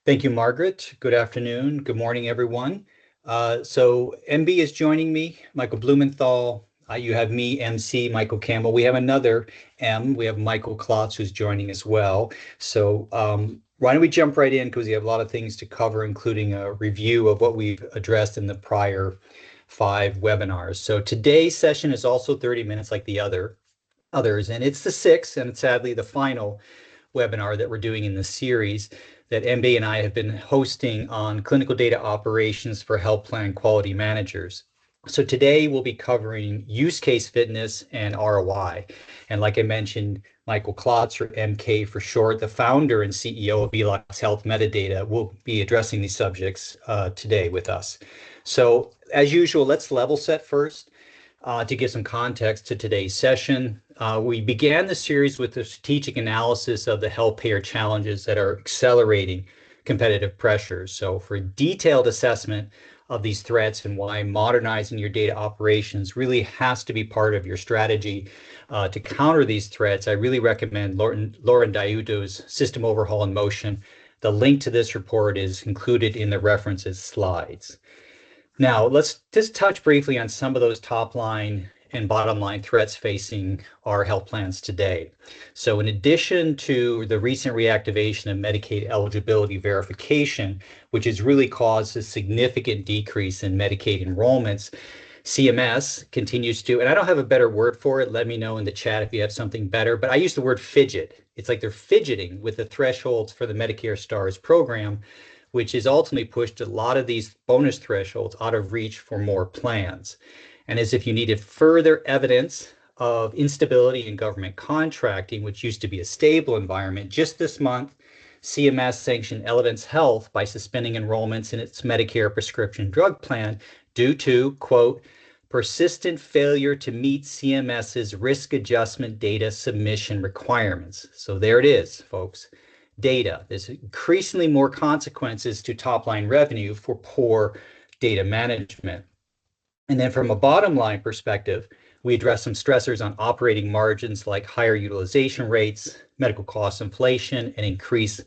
Thank you, Margaret. Good afternoon. Good morning, everyone. So MB is joining me, Michael Blumenthal. You have me, MC, Michael Campbell. We have another M. We have Michael Klotz, who's joining as well. So why don't we jump right in, because we have a lot of things to cover, including a review of what we've addressed in the prior 5 webinars. So today's session is also 30 minutes like the others, and it's the 6th and sadly the final webinar that we're doing in this series that MB and I have been hosting on clinical data operations for health plan quality managers. So today we'll be covering use case fitness and ROI. And like I mentioned, Michael Klotz, or MK for short, the founder and CEO of Velox Health Metadata, will be addressing these subjects today with us. So as usual, let's level set first. To give some context to today's session, we began the series with a strategic analysis of the health payer challenges that are accelerating competitive pressures. So for a detailed assessment of these threats and why modernizing your data operations really has to be part of your strategy to counter these threats, I really recommend Lauren Diuto's System Overhaul in Motion. The link to this report is included in the references slides. Now, let's just touch briefly on some of those top line and bottom line threats facing our health plans today. So in addition to the recent reactivation of Medicaid eligibility verification, which has really caused a significant decrease in Medicaid enrollments, CMS continues to, and I don't have a better word for it, let me know in the chat if you have something better, but I use the word fidget. It's like they're fidgeting with the thresholds for the Medicare Stars program, which has ultimately pushed a lot of these bonus thresholds out of reach for more plans. And as if you needed further evidence of instability in government contracting, which used to be a stable environment, just this month, CMS sanctioned Elevance Health by suspending enrollments in its Medicare prescription drug plan due to, quote, persistent failure to meet CMS's risk adjustment data submission requirements. So there it is, folks. Data. There's increasingly more consequences to top line revenue for poor data management. And then from a bottom line perspective, we address some stressors on operating margins like higher utilization rates, medical cost inflation, and increased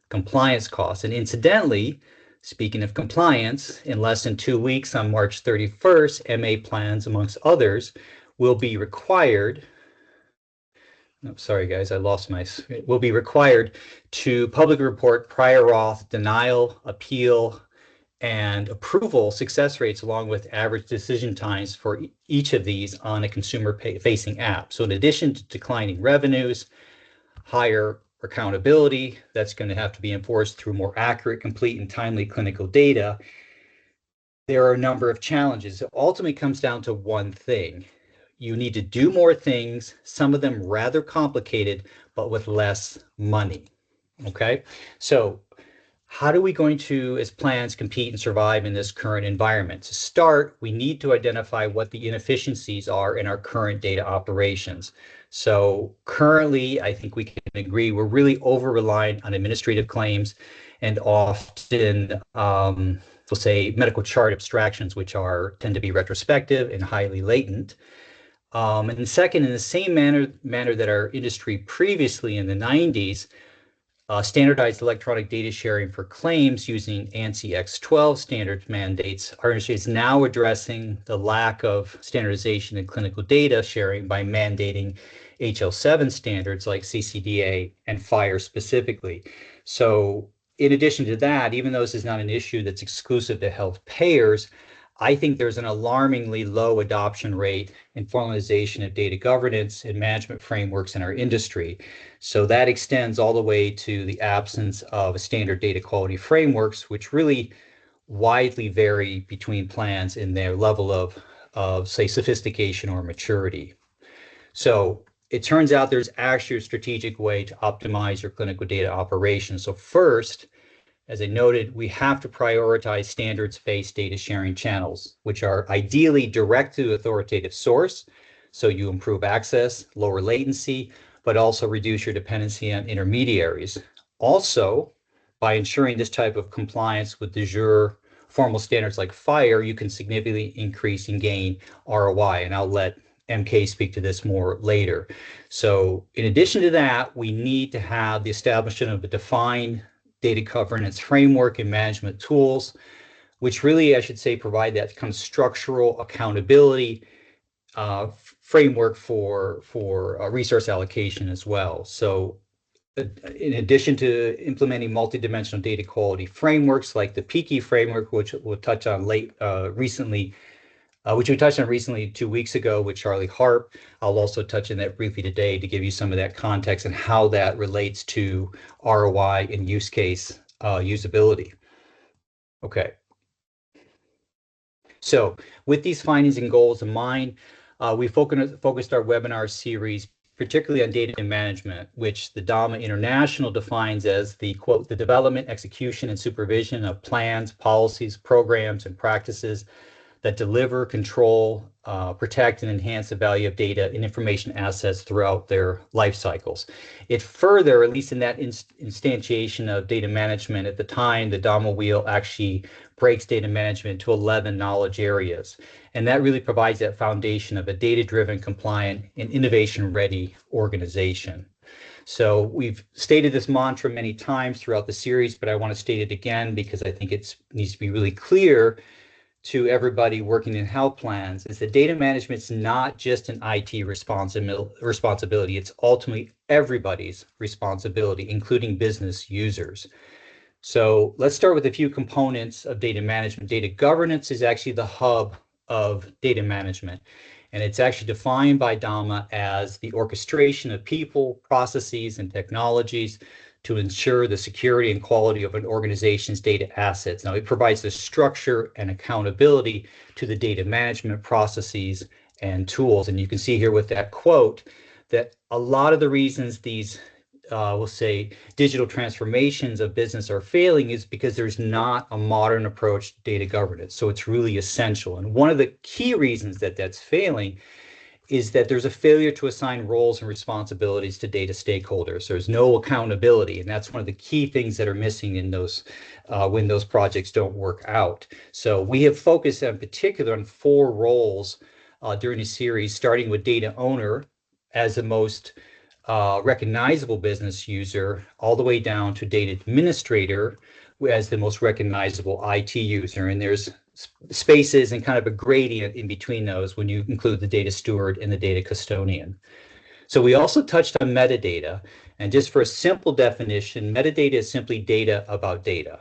compliance costs. And incidentally, speaking of compliance, in less than 2 weeks on March 31st, MA plans, amongst others, will be required sorry, guys, I lost my, will be required to publicly report prior auth, denial, appeal, and approval success rates, along with average decision times for each of these on a consumer-facing app. So in addition to declining revenues, higher accountability, that's going to have to be enforced through more accurate, complete, and timely clinical data. There are a number of challenges. It ultimately comes down to one thing. You need to do more things, some of them rather complicated, but with less money. Okay, so how are we going to, as plans, compete and survive in this current environment? To start, we need to identify what the inefficiencies are in our current data operations. So currently, I think we can agree we're really over-reliant on administrative claims and often, we'll say, medical chart abstractions, which tend to be retrospective and highly latent. And second, in the same manner that our industry previously in the 90s standardized electronic data sharing for claims using ANSI X12 standards mandates, our industry is now addressing the lack of standardization in clinical data sharing by mandating HL7 standards like CCDA and FHIR specifically. So in addition to that, even though this is not an issue that's exclusive to health payers, I think there's an alarmingly low adoption rate and formalization of data governance and management frameworks in our industry. So that extends all the way to the absence of standard data quality frameworks, which really widely vary between plans in their level of say, sophistication or maturity. So it turns out there's actually a strategic way to optimize your clinical data operations. So first, as I noted, we have to prioritize standards-based data sharing channels, which are ideally direct to authoritative source, so you improve access, lower latency, but also reduce your dependency on intermediaries. Also, by ensuring this type of compliance with de jure formal standards like FHIR, you can significantly increase and gain ROI, and I'll let MK speak to this more later. So in addition to that, we need to have the establishment of a defined data governance framework and management tools, which really, I should say, provide that kind of structural accountability framework for resource allocation as well. So in addition to implementing multidimensional data quality frameworks like the PIKI framework, which we'll touch on recently, which we touched on recently 2 weeks ago with Charlie Harp. I'll also touch on that briefly today to give you some of that context and how that relates to ROI and use case usability. Okay. So with these findings and goals in mind, we focused our webinar series particularly on data management, which the DAMA International defines as the, quote, the development, execution, and supervision of plans, policies, programs, and practices that deliver, control, protect, and enhance the value of data and information assets throughout their life cycles. It further, at least in that instantiation of data management at the time, the DAMA wheel actually breaks data management into 11 knowledge areas. And that really provides that foundation of a data-driven, compliant, and innovation-ready organization. So we've stated this mantra many times throughout the series, but I want to state it again because I think it needs to be really clear to everybody working in health plans is that data management is not just an IT responsibility. It's ultimately everybody's responsibility, including business users. So let's start with a few components of data management. Data governance is actually the hub of data management. And it's actually defined by DAMA as the orchestration of people, processes, and technologies to ensure the security and quality of an organization's data assets. Now, it provides the structure and accountability to the data management processes and tools. And you can see here with that quote that a lot of the reasons these we'll say digital transformations of business are failing is because there's not a modern approach to data governance. So it's really essential. And one of the key reasons that that's failing is that there's a failure to assign roles and responsibilities to data stakeholders. There's no accountability, and that's one of the key things that are missing in those when those projects don't work out. So we have focused in particular on 4 roles during the series, starting with data owner as the most recognizable business user, all the way down to data administrator as the most recognizable IT user. And there's spaces and kind of a gradient in between those when you include the data steward and the data custodian. So we also touched on metadata. And just for a simple definition, metadata is simply data about data.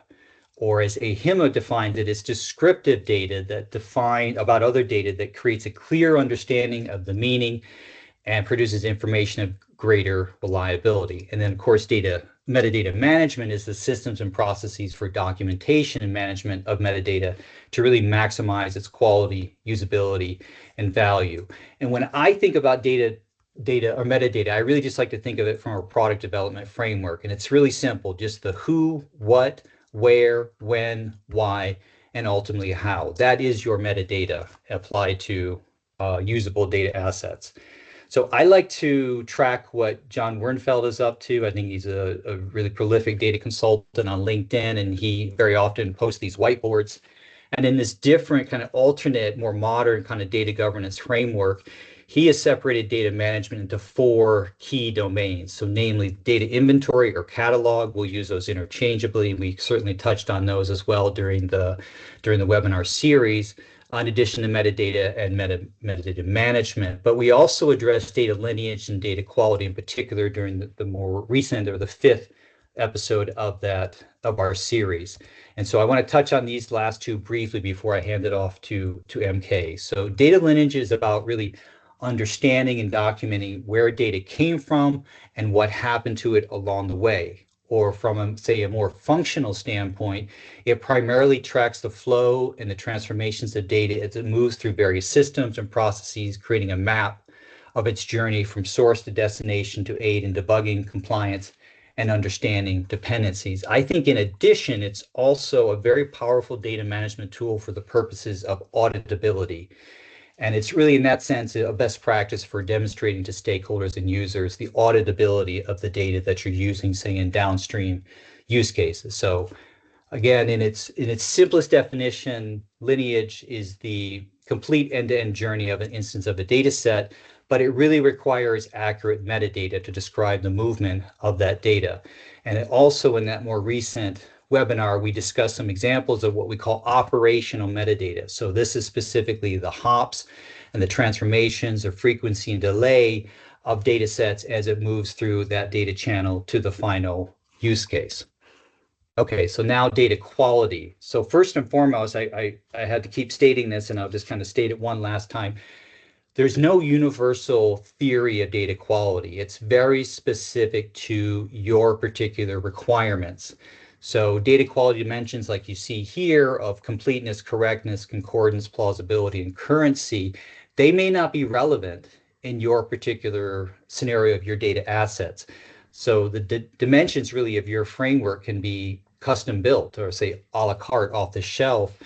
Or as AHIMA defines it, it's descriptive data that define about other data that creates a clear understanding of the meaning and produces information of greater reliability. And then, of course, metadata management is the systems and processes for documentation and management of metadata to really maximize its quality, usability, and value. And when I think about data or metadata, I really just like to think of it from a product development framework. And it's really simple, just the who, what, where, when, why, and ultimately how. That is your metadata applied to usable data assets. So I like to track what John Wernfeld is up to. I think he's a really prolific data consultant on LinkedIn, and he very often posts these whiteboards. And in this different kind of alternate, more modern kind of data governance framework, he has separated data management into 4 key domains. So namely data inventory or catalog, we'll use those interchangeably. We certainly touched on those as well during the webinar series, in addition to metadata and metadata management. But we also addressed data lineage and data quality in particular during the more recent, or the 5th episode of our series. And so I want to touch on these last 2 briefly before I hand it off to MK. So data lineage is about really understanding and documenting where data came from and what happened to it along the way. Or from, say, a more functional standpoint, it primarily tracks the flow and the transformations of data as it moves through various systems and processes, creating a map of its journey from source to destination to aid in debugging, compliance, and understanding dependencies. I think in addition, it's also a very powerful data management tool for the purposes of auditability. And it's really, in that sense, a best practice for demonstrating to stakeholders and users the auditability of the data that you're using, say, in downstream use cases. So again, in its simplest definition, lineage is the complete end-to-end journey of an instance of a data set, but it really requires accurate metadata to describe the movement of that data. And it also, in that more recent webinar, we discussed some examples of what we call operational metadata. So this is specifically the hops and the transformations, the frequency and delay of data sets as it moves through that data channel to the final use case. Okay, so now data quality. So first and foremost, I had to keep stating this, and I'll just kind of state it one last time. There's no universal theory of data quality. It's very specific to your particular requirements. So data quality dimensions like you see here of completeness, correctness, concordance, plausibility, and currency, they may not be relevant in your particular scenario of your data assets. So the dimensions really of your framework can be custom built or say a la carte off the shelf,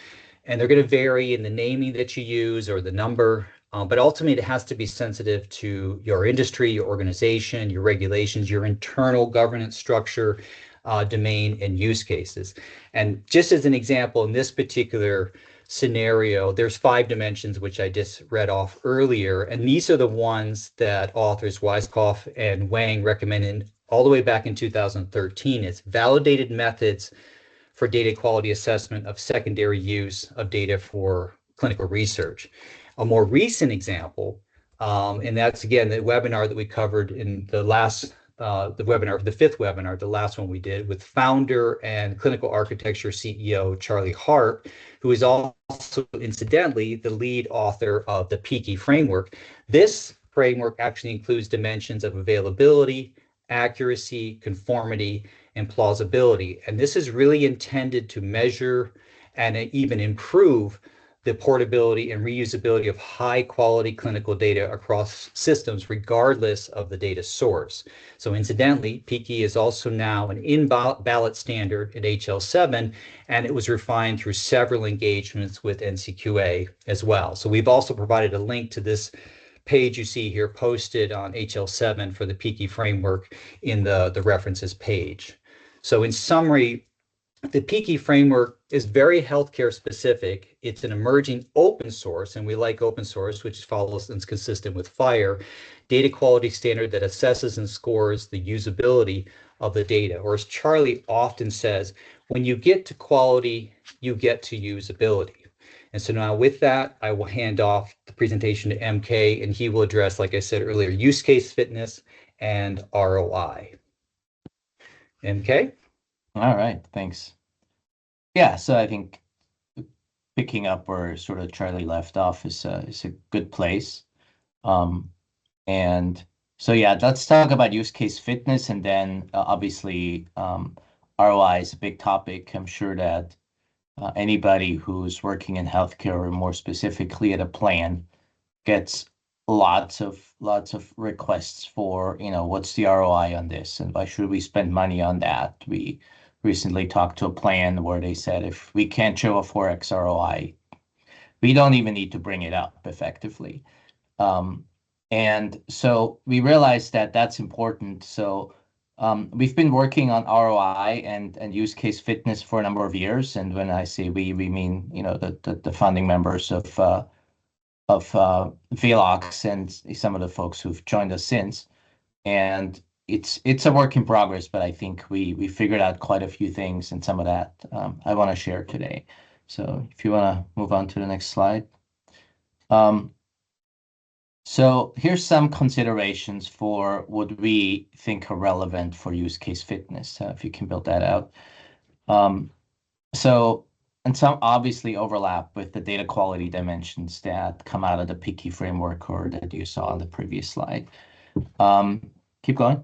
and they're going to vary in the naming that you use or the number. But ultimately, it has to be sensitive to your industry, your organization, your regulations, your internal governance structure, domain, and use cases. And just as an example, in this particular scenario, there's 5 dimensions, which I just read off earlier. And these are the ones that authors Weiskopf and Wang recommended all the way back in 2013 as validated methods for data quality assessment of secondary use of data for clinical research. A more recent example, and that's again the webinar that we covered in the last the webinar, the 5th webinar, the last one we did with founder and clinical architecture CEO Charlie Hart, who is also incidentally the lead author of the PICI framework. This framework actually includes dimensions of availability, accuracy, conformity, and plausibility. And this is really intended to measure and even improve the portability and reusability of high quality clinical data across systems, regardless of the data source. So incidentally, PICI is also now an in-ballot standard at HL7, and it was refined through several engagements with NCQA as well. So we've also provided a link to this page you see here posted on HL7 for the PICI framework in the references page. So in summary, the PICI framework is very healthcare specific. It's an emerging open source, and we like open source, which follows and is consistent with FHIR, data quality standard that assesses and scores the usability of the data. Or as Charlie often says, when you get to quality, you get to usability. And so now with that, I will hand off the presentation to MK, and he will address, like I said earlier, use case fitness and ROI. MK? All right, thanks. Yeah, so I think picking up where sort of Charlie left off is a good place. And so yeah, let's talk about use case fitness, and then obviously ROI is a big topic. I'm sure that anybody who's working in healthcare, or more specifically at a plan, gets lots of requests for, what's the ROI on this, and why should we spend money on that? We recently talked to a plan where they said if we can't show a 4x ROI, we don't even need to bring it up effectively. And so we realized that that's important. So we've been working on ROI and use case fitness for a number of years. And when I say we mean, the founding members of Velox and some of the folks who've joined us since. And it's a work in progress, but I think we figured out quite a few things, and some of that I want to share today. So if you want to move on to the next slide. So here's some considerations for what we think are relevant for use case fitness, if you can build that out. And some obviously overlap with the data quality dimensions that come out of the PICI framework, or that you saw on the previous slide. Keep going.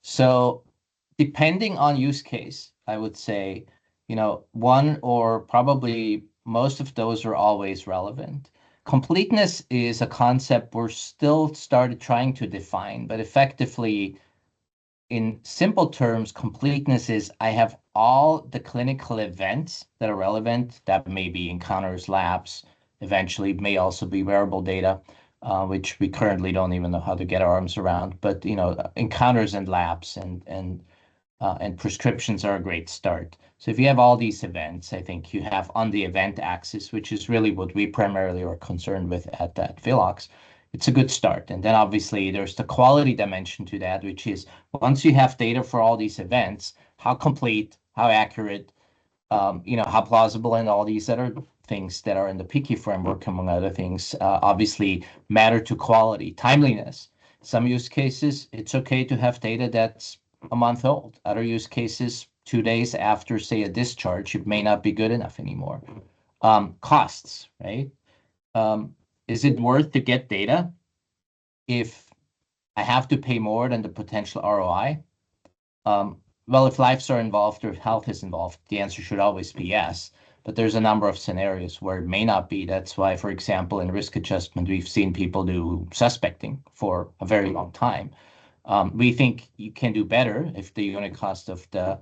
So depending on use case, I would say, one or probably most of those are always relevant. Completeness is a concept we're still trying to define, but effectively, in simple terms, completeness is I have all the clinical events that are relevant. That may be encounters, labs, eventually may also be wearable data, which we currently don't even know how to get our arms around. But encounters and labs and and prescriptions are a great start. So if you have all these events, I think you have on the event axis, which is really what we primarily are concerned with at Velox, it's a good start. And then obviously there's the quality dimension to that, which is once you have data for all these events, how complete, how accurate, how plausible, and all these other things that are in the Peaky framework, among other things, obviously matter to quality. Timeliness. Some use cases, it's okay to have data that's a month old. Other use cases, 2 days after, say, a discharge, it may not be good enough anymore. Costs, right? Is it worth to get data if I have to pay more than the potential ROI? Well, if lives are involved or health is involved, the answer should always be yes. But there's a number of scenarios where it may not be. That's why, for example, in risk adjustment, we've seen people do suspecting for a very long time. We think you can do better if the unit cost of the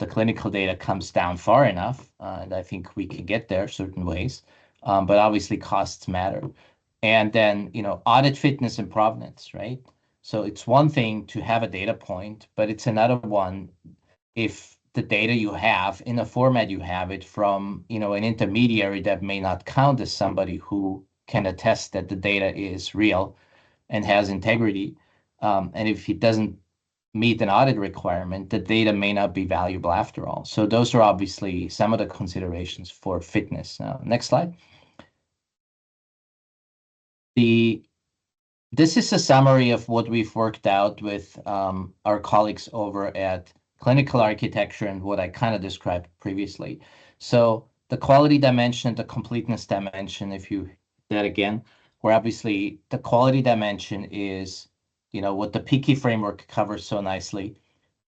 clinical data comes down far enough, and I think we can get there certain ways. But obviously, costs matter. And then, audit fitness and provenance, right? So it's one thing to have a data point, but it's another one if the data you have in a format you have it from, an intermediary that may not count as somebody who can attest that the data is real and has integrity. And if it doesn't meet an audit requirement, the data may not be valuable after all. So those are obviously some of the considerations for fitness. Now, next slide. This is a summary of what we've worked out with our colleagues over at Clinical Architecture and what I kind of described previously. So the quality dimension, the completeness dimension, if you that again, where obviously the quality dimension is, what the Peaky framework covers so nicely,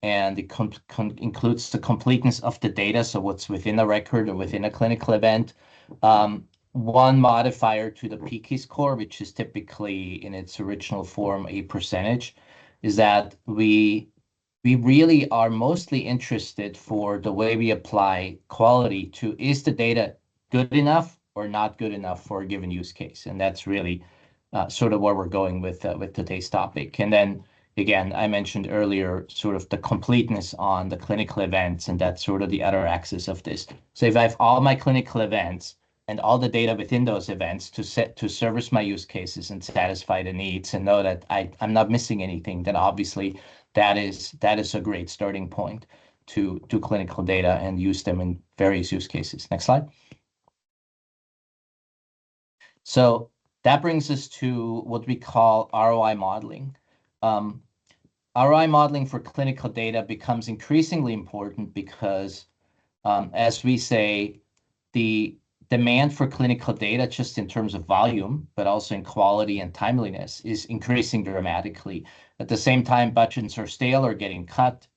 and it includes the completeness of the data, so what's within a record or within a clinical event. One modifier to the Peaky score, which is typically in its original form a percentage, is that we really are mostly interested for the way we apply quality to, is the data good enough or not good enough for a given use case? And that's really sort of where we're going with today's topic. And then again, I mentioned earlier sort of the completeness on the clinical events, and that's sort of the other axis of this. So if I have all my clinical events and all the data within those events to service my use cases and satisfy the needs and know that I'm not missing anything, then obviously that is a great starting point to clinical data and use them in various use cases. Next slide. So that brings us to what we call ROI modeling. ROI modeling for clinical data becomes increasingly important because, as we say, the demand for clinical data, just in terms of volume, but also in quality and timeliness, is increasing dramatically. At the same time, budgets are stale or getting cut.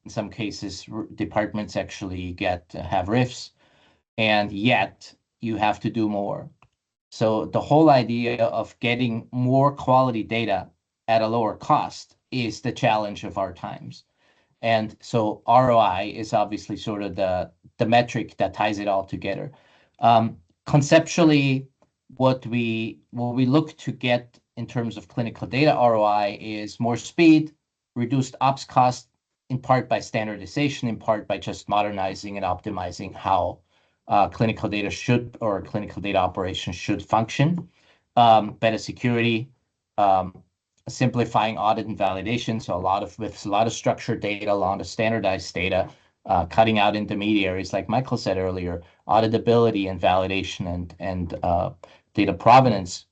In some cases, departments actually have rifts, and yet you have to do more. So the whole idea of getting more quality data at a lower cost is the challenge of our times. And so ROI is obviously sort of the metric that ties it all together. Conceptually, what we look to get in terms of clinical data ROI is more speed, reduced ops cost, in part by standardization, in part by just modernizing and optimizing how clinical data clinical data operations should function, better security, simplifying audit and validation. So with a lot of structured data, a lot of standardized data, cutting out intermediaries, like Michael said earlier, auditability and validation and data provenance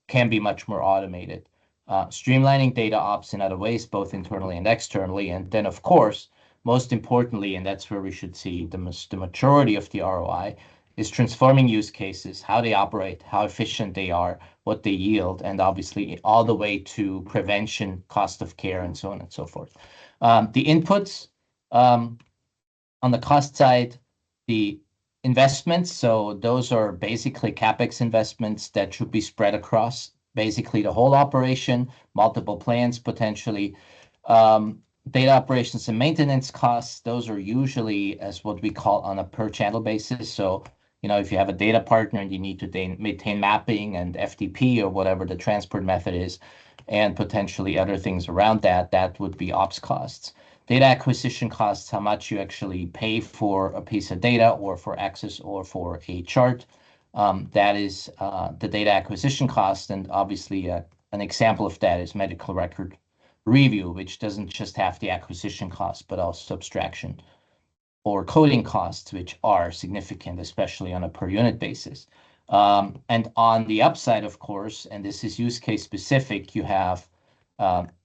can be much more automated. Streamlining data ops in other ways, both internally and externally. And then, of course, most importantly, and that's where we should see the majority of the ROI, is transforming use cases, how they operate, how efficient they are, what they yield, and obviously all the way to prevention, cost of care, and so on and so forth. The inputs, on the cost side, the investments, so those are basically CapEx investments that should be spread across basically the whole operation, multiple plans potentially. Data operations and maintenance costs, those are usually as what we call on a per channel basis. So, if you have a data partner and you need to maintain mapping and FTP or whatever the transport method is, and potentially other things around that, that would be ops costs. Data acquisition costs, how much you actually pay for a piece of data or for access or for a chart. That is the data acquisition cost. And obviously, an example of that is medical record review, which doesn't just have the acquisition cost, but also abstraction or coding costs, which are significant, especially on a per unit basis. And on the upside, of course, and this is use case specific, you have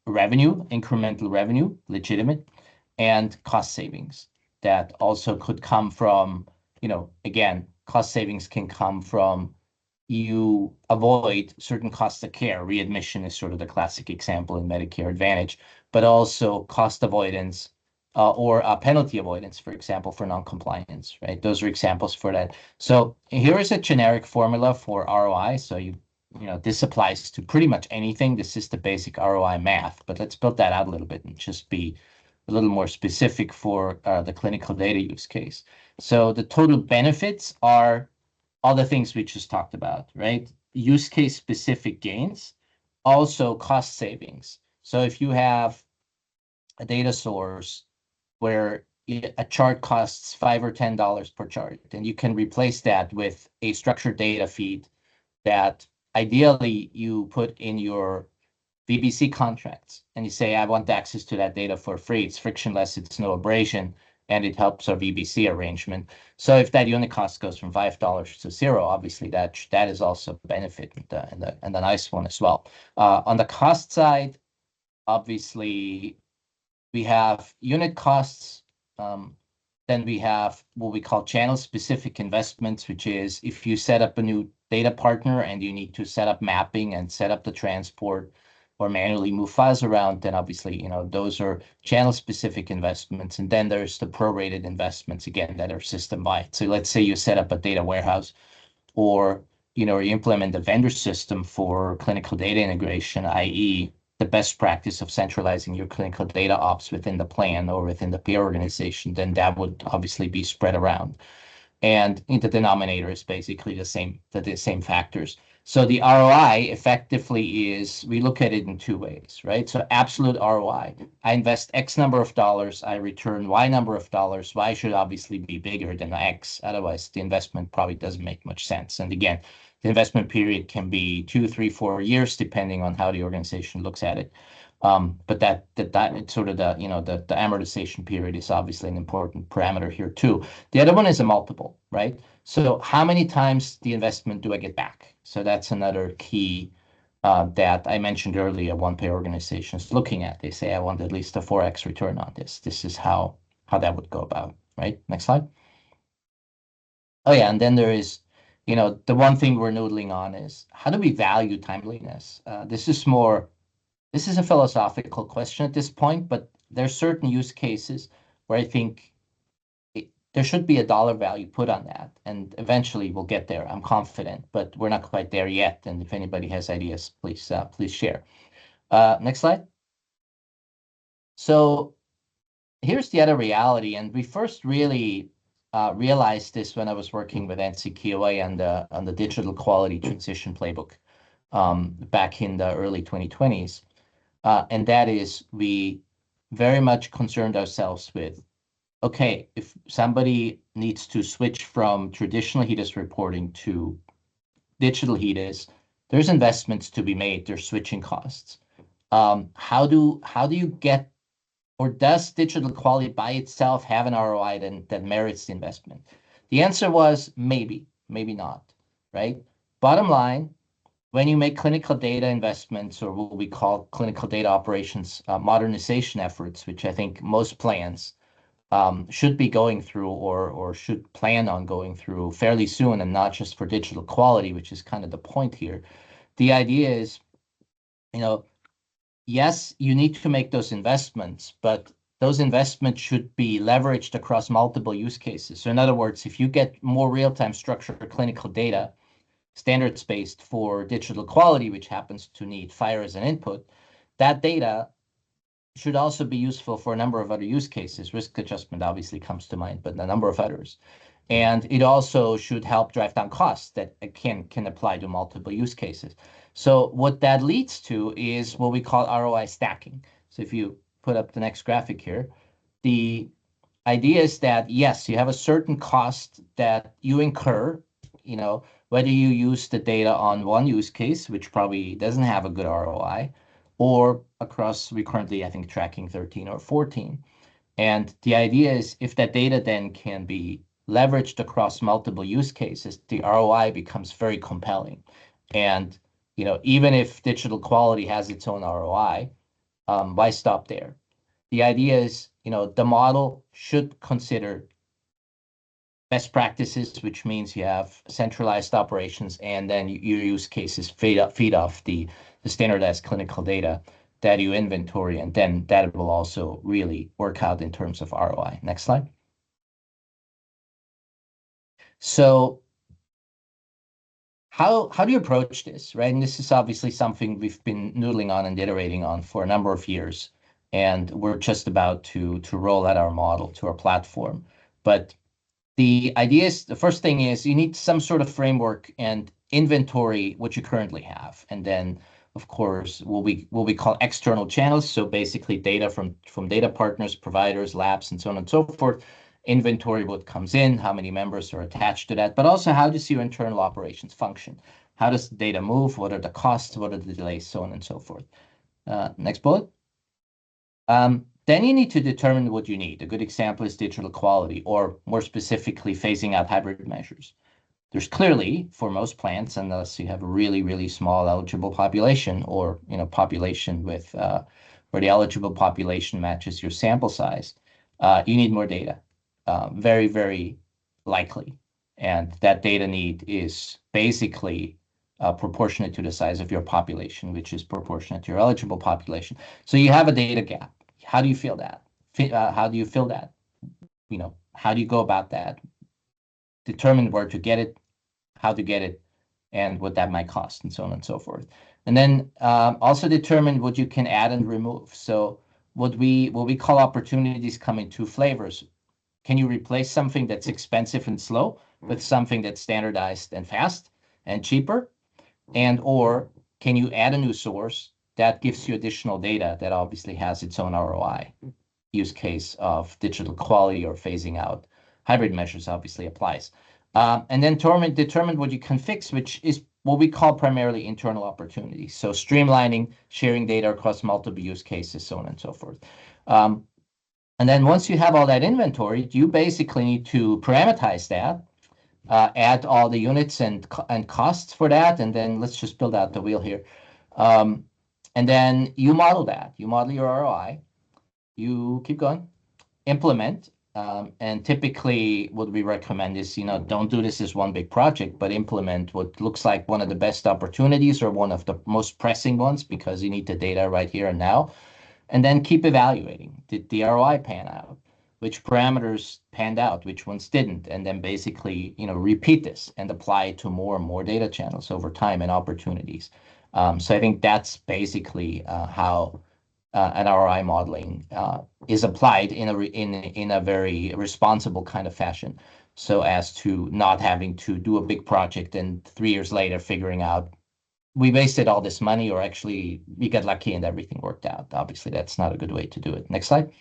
revenue, incremental revenue, legitimate, and cost savings that also could come from, again, cost savings can come from you avoid certain costs of care. Readmission is sort of the classic example in Medicare Advantage, but also cost avoidance or penalty avoidance, for example, for non-compliance, right? Those are examples for that. So here is a generic formula for ROI. So this applies to pretty much anything. This is the basic ROI math, but let's build that out a little bit and just be a little more specific for the clinical data use case. So the total benefits are all the things we just talked about, right? Use case specific gains, also cost savings. So if you have a data source where a chart costs $5 or $10 per chart, then you can replace that with a structured data feed that ideally you put in your VBC contracts and you say, I want access to that data for free. It's frictionless, it's no abrasion, and it helps our VBC arrangement. So if that unit cost goes from $5 to zero, obviously that is also a benefit and a nice one as well. On the cost side, obviously we have unit costs. Then we have what we call channel-specific investments, which is if you set up a new data partner and you need to set up mapping and set up the transport or manually move files around, then obviously, those are channel-specific investments. And then there's the prorated investments, again, that are system-wide. So let's say you set up a data warehouse or, you implement a vendor system for clinical data integration, i.e., the best practice of centralizing your clinical data ops within the plan or within the peer organization, then that would obviously be spread around. And in the denominator is basically the same factors. So the ROI effectively is, we look at it in two ways, right? So absolute ROI, I invest X number of dollars, I return Y number of dollars. Y should obviously be bigger than X. Otherwise, the investment probably doesn't make much sense. And again, the investment period can be 2, 3, 4 years, depending on how the organization looks at it. But that it's sort of the amortization period is obviously an important parameter here too. The other one is a multiple, right? So how many times the investment do I get back? So that's another key that I mentioned earlier. One pair organizations looking at. They say I want at least a 4x return on this. This is how that would go about, right? Next slide. Oh yeah, and then there is, the one thing we're noodling on is how do we value timeliness? This is a philosophical question at this point, but there's certain use cases where I think there should be a dollar value put on that, and eventually we'll get there. I'm confident, but we're not quite there yet. And if anybody has ideas, please share. Next slide. So here's the other reality, and we first really realized this when I was working with NCQA on the digital quality transition playbook back in the early 2020s. And that is, we very much concerned ourselves with, okay, if somebody needs to switch from traditional HEDIS reporting to digital HEDIS, there's investments to be made. There's switching costs. How do you get, or does digital quality by itself have an ROI that merits the investment? The answer was maybe not, right? Bottom line, when you make clinical data investments, or what we call clinical data operations modernization efforts, which I think most plans should be going through or should plan on going through fairly soon, and not just for digital quality, which is kind of the point here. The idea is, yes, you need to make those investments, but those investments should be leveraged across multiple use cases. So in other words, if you get more real-time structured clinical data, standards-based for digital quality, which happens to need FHIR as an input, that data should also be useful for a number of other use cases. Risk adjustment obviously comes to mind, but a number of others. And it also should help drive down costs that can apply to multiple use cases. So what that leads to is what we call ROI stacking. So if you put up the next graphic here, the idea is that, yes, you have a certain cost that you incur, whether you use the data on one use case, which probably doesn't have a good ROI, or across, we currently, I think, tracking 13 or 14. And the idea is if that data then can be leveraged across multiple use cases, the ROI becomes very compelling. And even if digital quality has its own ROI, why stop there? The idea is, the model should consider best practices, which means you have centralized operations, and then your use cases feed off the standardized clinical data that you inventory, and then that will also really work out in terms of ROI. Next slide. So how do you approach this, right? And this is obviously something we've been noodling on and iterating on for a number of years, and we're just about to roll out our model to our platform. But the idea is, the first thing is you need some sort of framework and inventory what you currently have, and then of course what we call external channels. So basically data from data partners, providers, labs, and so on and so forth. Inventory, what comes in, how many members are attached to that, but also how does your internal operations function? How does the data move? What are the costs? What are the delays? So on and so forth. Next bullet. Then you need to determine what you need. A good example is digital quality, or more specifically, phasing out hybrid measures. There's clearly, for most plans, unless you have a really, really small eligible population, or population with where the eligible population matches your sample size, you need more data. Very, very likely. And that data need is basically proportionate to the size of your population, which is proportionate to your eligible population. So you have a data gap. How do you feel that? How do you fill that? How do you go about that? Determine where to get it, how to get it, and what that might cost, and so on and so forth. And then also determine what you can add and remove. So what we call opportunities come in two flavors. Can you replace something that's expensive and slow with something that's standardized and fast and cheaper? And or can you add a new source that gives you additional data that obviously has its own ROI? Use case of digital quality or phasing out hybrid measures obviously applies. And then determine what you can fix, which is what we call primarily internal opportunities. So streamlining, sharing data across multiple use cases, so on and so forth. And then once you have all that inventory, you basically need to parameterize that, add all the units and costs for that, and then let's just build out the wheel here. And then you model that. You model your ROI. You keep going, implement, and typically what we recommend is, don't do this as one big project, but implement what looks like one of the best opportunities or one of the most pressing ones, because you need the data right here and now. And then keep evaluating. Did the ROI pan out? Which parameters panned out? Which ones didn't? And then basically, repeat this and apply it to more and more data channels over time and opportunities. So I think that's basically how an ROI modeling is applied in a very responsible kind of fashion, so as to not having to do a big project and 3 years later figuring out we wasted all this money, or actually we got lucky and everything worked out. Obviously, that's not a good way to do it. Next slide.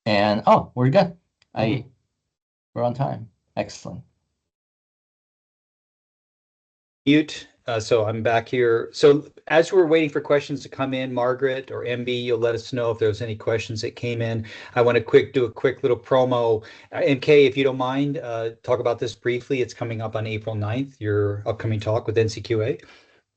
And we're good. We're on time. Excellent. Mute. So I'm back here. So as we're waiting for questions to come in, Margaret or MB, you'll let us know if there's any questions that came in. I want to do a quick little promo. And Kay, if you don't mind, talk about this briefly. It's coming up on April 9th, your upcoming talk with NCQA.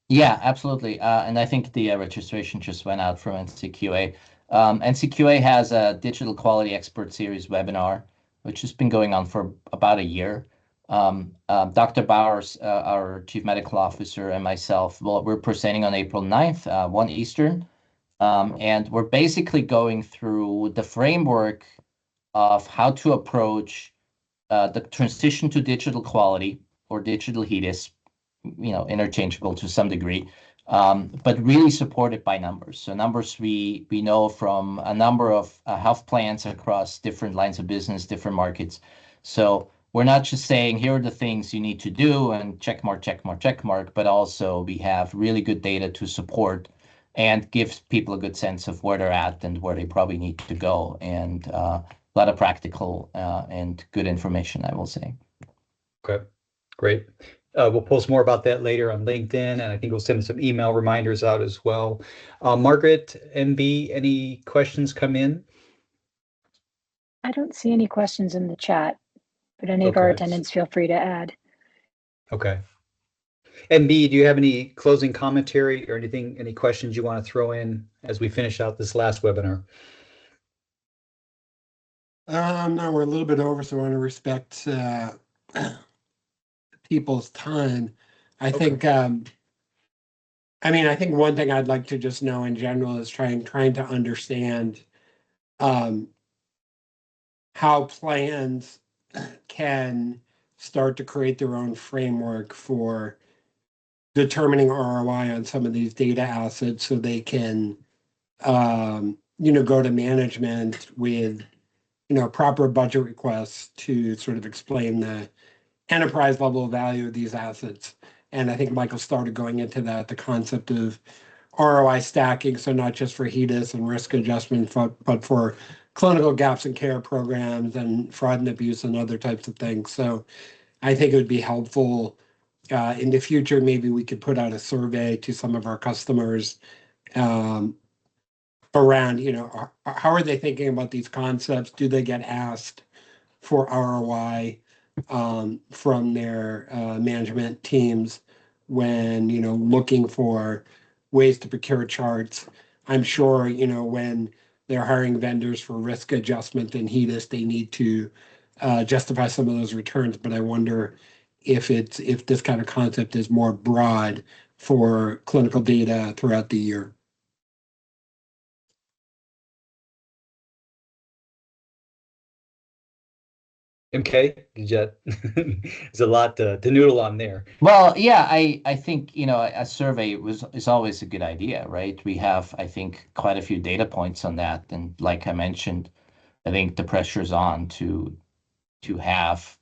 Yeah, absolutely. And I think the registration just went out from NCQA. NCQA has a Digital Quality Expert Series webinar, which has been going on for about a year. Dr. Bowers, our Chief Medical Officer, and myself, we're presenting on April 9th, 1 Eastern. And we're basically going through the framework of how to approach the transition to digital quality, or digital HEDIS, interchangeable to some degree, but really supported by numbers. So numbers we know from a number of health plans across different lines of business, different markets. So we're not just saying, here are the things you need to do and check mark, check mark, check mark, but also we have really good data to support and gives people a good sense of where they're at and where they probably need to go, and a lot of practical and good information, I will say. Okay, great. We'll post more about that later on LinkedIn, and I think we'll send some email reminders out as well. Margaret, MB, any questions come in? I don't see any questions in the chat, but any of our Okay. attendants feel free to add. Okay. MB, do you have any closing commentary or anything, any questions you want to throw in as we finish out this last webinar? No, we're a little bit over, so I want to respect people's time. I think, I mean, I think one thing I'd like to just know in general is trying to understand how plans can start to create their own framework for determining ROI on some of these data assets, so they can, go to management with, proper budget requests to sort of explain the enterprise level value of these assets. And I think Michael started going into that, the concept of ROI stacking, so not just for HEDIS and risk adjustment, but for clinical gaps in care programs and fraud and abuse and other types of things. So I think it would be helpful in the future. Maybe we could put out a survey to some of our customers around, how are they thinking about these concepts? Do they get asked for ROI from their management teams when, looking for ways to procure charts? I'm sure, when they're hiring vendors for risk adjustment and HEDIS, they need to justify some of those returns. But I wonder if this kind of concept is more broad for clinical data throughout the year. MK, there's a lot to noodle on there. Well, yeah, I think, a survey is always a good idea, right? We have, I think, quite a few data points on that. And like I mentioned, I think the pressure's on to have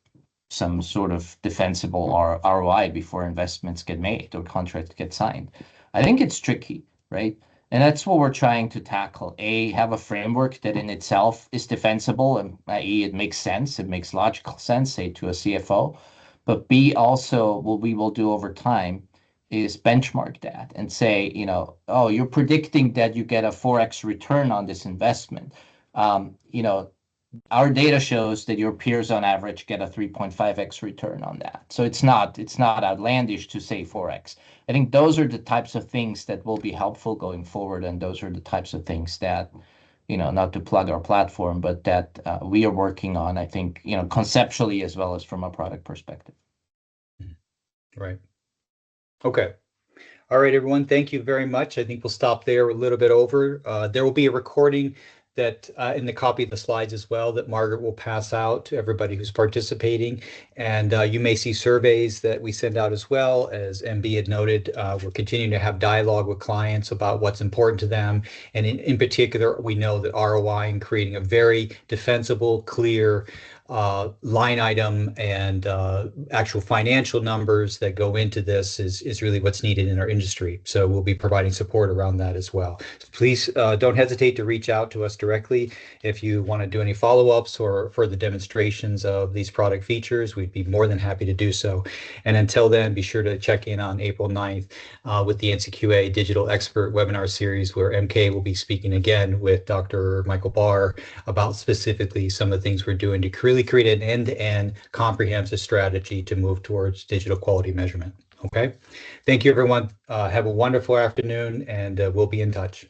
some sort of defensible ROI before investments get made or contracts get signed. I think it's tricky, right? And that's what we're trying to tackle. A, have a framework that in itself is defensible, and i.e. it makes sense, it makes logical sense, say, to a CFO. But B, also what we will do over time is benchmark that and say, oh, you're predicting that you get a 4x return on this investment. Our data shows that your peers on average get a 3.5x return on that. So it's not outlandish to say 4x. I think those are the types of things that will be helpful going forward, and those are the types of things that, not to plug our platform, but that we are working on, I think, conceptually as well as from a product perspective. Right. Okay. All right, everyone. Thank you very much. I think we'll stop there, a little bit over. There will be a recording that in the copy of the slides as well that Margaret will pass out to everybody who's participating. And you may see surveys that we send out as well. As MB had noted, we're continuing to have dialogue with clients about what's important to them. And in particular, we know that ROI and creating a very defensible, clear line item and actual financial numbers that go into this is really what's needed in our industry. So we'll be providing support around that as well. Please don't hesitate to reach out to us directly if you want to do any follow-ups or further demonstrations of these product features. We'd be more than happy to do so. And until then, be sure to check in on April 9th with the NCQA Digital Expert webinar series, where MK will be speaking again with Dr. Michael Barr about specifically some of the things we're doing to really create an end-to-end comprehensive strategy to move towards digital quality measurement. Okay. Thank you, everyone. Have a wonderful afternoon, and we'll be in touch.